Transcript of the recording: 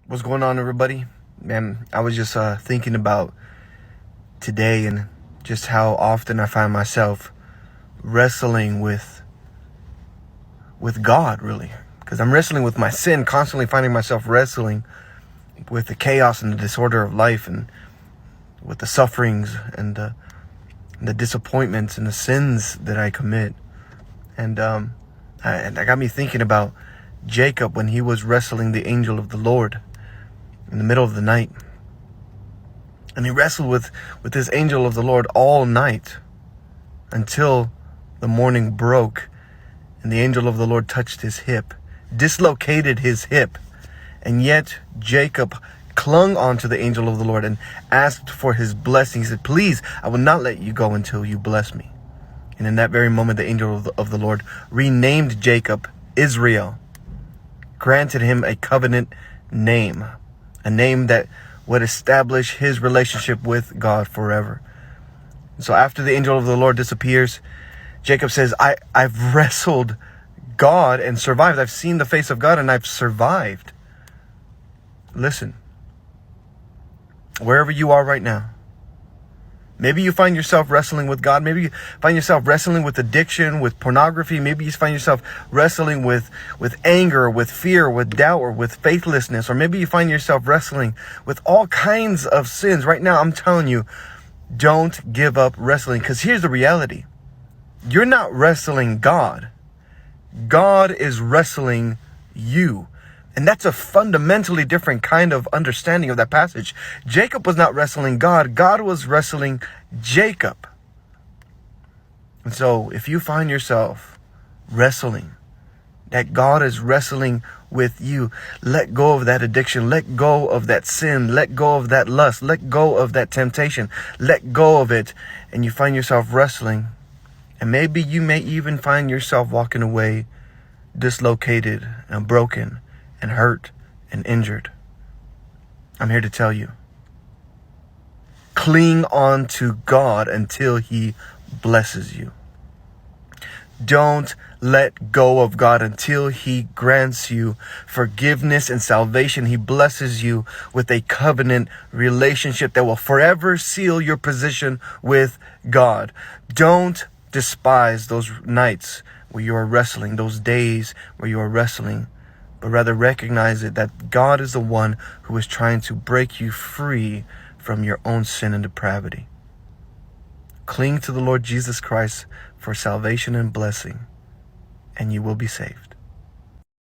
What's going on, everybody? Man, I was just thinking about today and just how often I find myself wrestling with God, really. Because I'm wrestling with my sin, constantly finding myself wrestling with the chaos and the disorder of life, and with the sufferings and the disappointments and the sins that I commit. And that got me thinking about Jacob when he was wrestling the angel of the Lord in the middle of the night. And he wrestled with this angel of the Lord all night until the morning broke, and the angel of the Lord touched his hip, dislocated his hip. And yet Jacob clung onto the angel of the Lord and asked for his blessing. He said, "Please, I will not let you go until you bless me." And in that very moment, the angel of the Lord renamed Jacob Israel, granted him a covenant name, a name that would establish his relationship with God forever. So after the angel of the Lord disappears, Jacob says, I've wrestled God and survived. I've seen the face of God and I've survived. Listen, wherever you are right now, maybe you find yourself wrestling with God. Maybe you find yourself wrestling with addiction, with pornography. Maybe you find yourself wrestling with anger, with fear, with doubt, or with faithlessness. Or maybe you find yourself wrestling with all kinds of sins. Right now, I'm telling you, don't give up wrestling. Because here's the reality. You're not wrestling God. God is wrestling you. And that's a fundamentally different kind of understanding of that passage. Jacob was not wrestling God. God was wrestling Jacob. And so if you find yourself wrestling, that God is wrestling with you, let go of that addiction. Let go of that sin. Let go of that lust. Let go of that temptation. Let go of it. And you find yourself wrestling. And maybe you may even find yourself walking away dislocated and broken and hurt and injured. I'm here to tell you, cling on to God until He blesses you. Don't let go of God until He grants you forgiveness and salvation. He blesses you with a covenant relationship that will forever seal your position with God. Don't despise those nights where you are wrestling, those days where you are wrestling, but rather recognize it that God is the one who is trying to break you free from your own sin and depravity. Cling to the Lord Jesus Christ for salvation and blessing, and you will be saved.